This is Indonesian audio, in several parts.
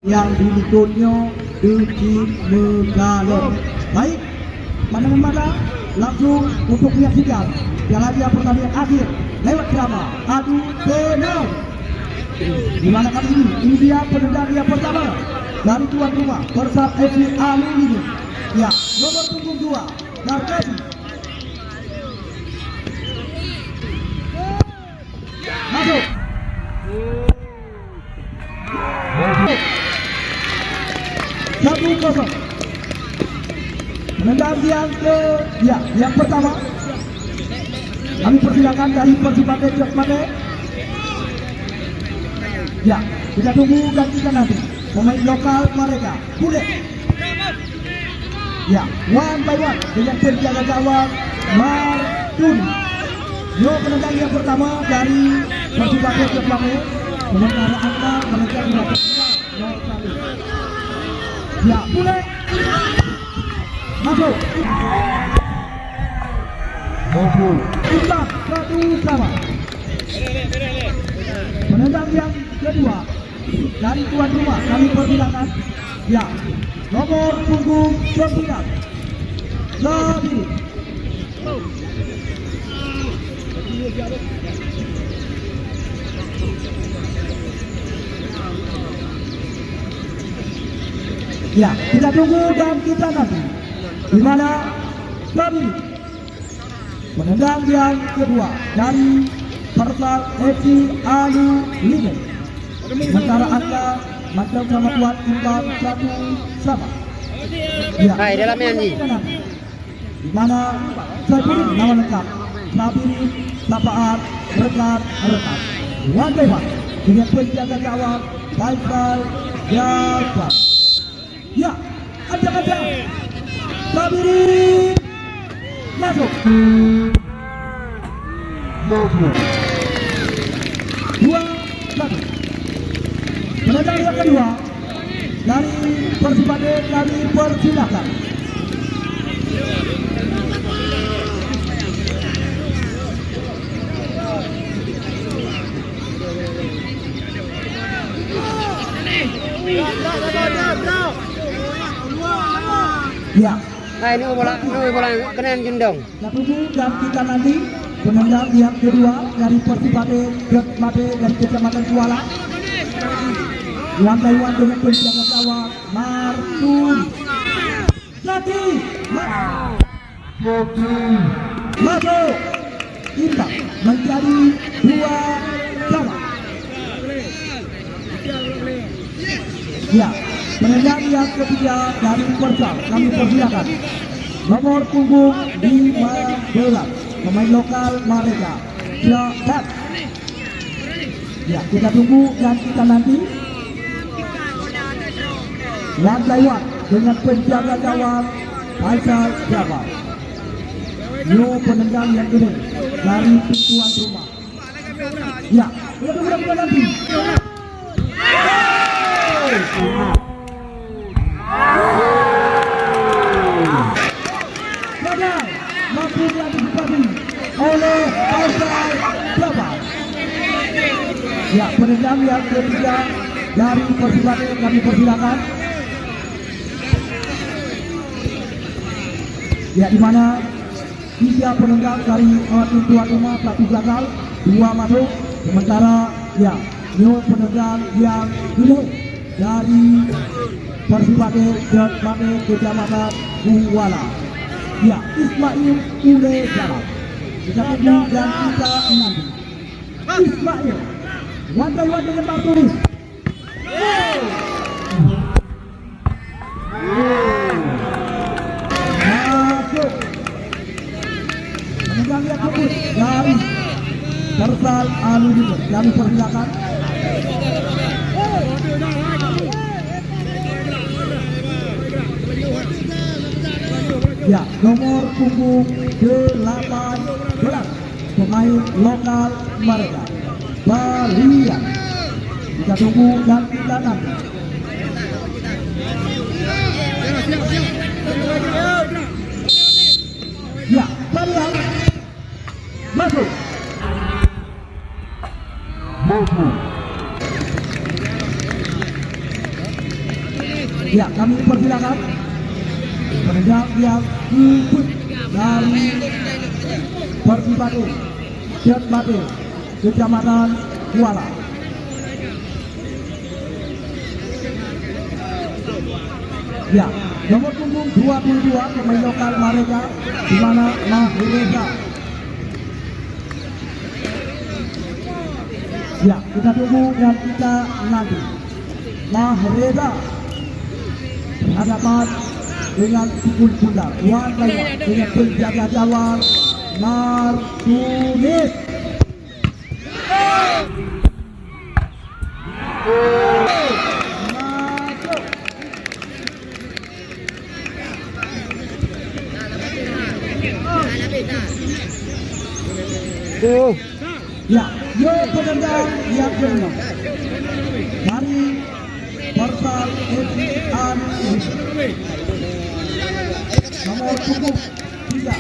yang berikutnya Uji Megalen. Baik, mana-mana langsung untuk menyaksikan Piala Asia pertandingan akhir lewat drama adu penalti. Di mana kali ini dia penendang yang pertama dari tuan rumah Persib FC Aluminium. Ya, nomor punggung 2 Narkasi. Masuk. Satu kosong. Menendang yang pertama. Kami persilakan dari Persib Jok Mate. Ya, kita tunggu gantikan nanti pemain lokal mereka. Boleh. Ya, one by one dengan penjaga gawang Martun. Yo, penendang yang pertama dari Persib Jok Mate. Sementara angka mereka mendapatkan 0-1. Ya, boleh. Masuk. Imbang 1-1. Penendang yang kedua dari tuan rumah kami persilakan. Ya, nomor punggung 9 Zabi. Ya, kita tunggu dan kita nanti di mana Zabi penendang yang kedua dari Persib FC Aluminium. Sementara angka macam sama kuat imbang 1-1. Ya, hai dalam nyanyi. Di mana Sabiri nama lengkap Sabiri Sapaat Rekat. One by one dengan penjaga gawang Faisal Jabar. Ya, ada Sabiri masuk. 2-1. Penendang yang kedua dari Persib kami persilakan. Ya. Nah, ini bola kena jendong. Dan kita nanti penendang yang kedua dari Persib Jok Mate dari Kecamatan Kuala. One by one dengan penjaga gawang Martun. Masuk. Imbang menjadi 2-2. Ya, penendang yang ketiga dari Persib kami persilakan. Nomor punggung 15 pemain lokal mereka. Ya, kita tunggu dan kita nanti. One by one dengan penjaga gawang Faisal Jabar. Yo, penendang yang ini dari tuan rumah. Ya, kita tunggu nanti. Gagal mampu diantisipasi oleh Faisal Jabar. Ya, penendang yang ketiga dari Persib kami persilakan. Ya, di mana 3 penendang dari tuan rumah, 1 gagal, 2 masuk. Sementara ya, new penendang yang ini dari Persib Jok Mate Kecamatan Kuala. Ya, Ismail Ule Jalan. Kita tunggu dan kita nanti. Ismail, one by one dengan Martulis. Masuk. Penendang yang kebut dari Persib Aluminium. Kami persilakan. Ya, nomor punggung 18 pemain lokal mereka Balian. Kita tunggu dan kita nanti. Ya, Balian masuk. Ya, kami persilakan penendang yang ikut dari Persibatu Jatbatu Kecamatan Kuala. Ya, nomor punggung 22 pemain lokal mereka di mana Mahreza. Ya, kita tunggu dan kita nanti. Mahreza berhadapan dengan Sikun Bundar. Wan Laiwa dengan penjaga gawang Martunis. Ya, yo penendang yang kedua dari Persal An nomor punggung 3.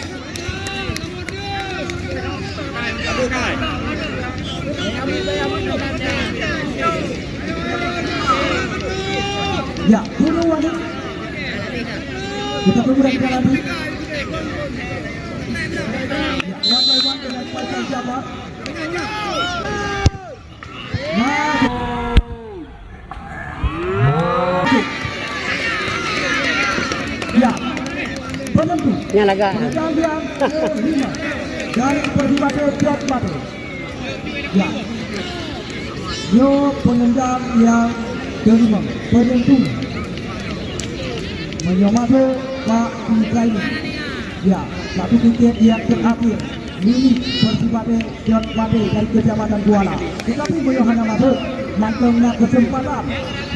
Ya, dulu wasit. Kita tunggu dan kita nanti. Ya, one by one dengan Faisal Jabar. Ya, penentu. Yang laga. Penendang yang kelima dari Persibatu Jatbatu. Ya, yo penendang yang kelima penentu menyamadu Pak Ibrahim. Ya, satu tiket yang terakhir milik Persibatu Jatbatu dari Kecamatan Kuala. Tetapi Yohana masuk mantengnya kesempatan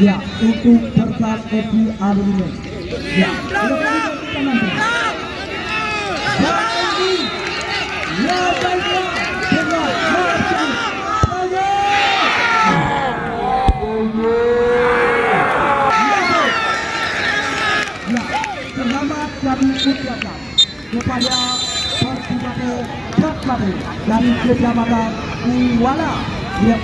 ya untuk Persal FC Aluminium. Ya, kita nanti. Ya, baiklah. Dengan Martin Ya, selamat kami ucapkan kepada Persibatu Jatbatu dari Kecamatan Kuala yang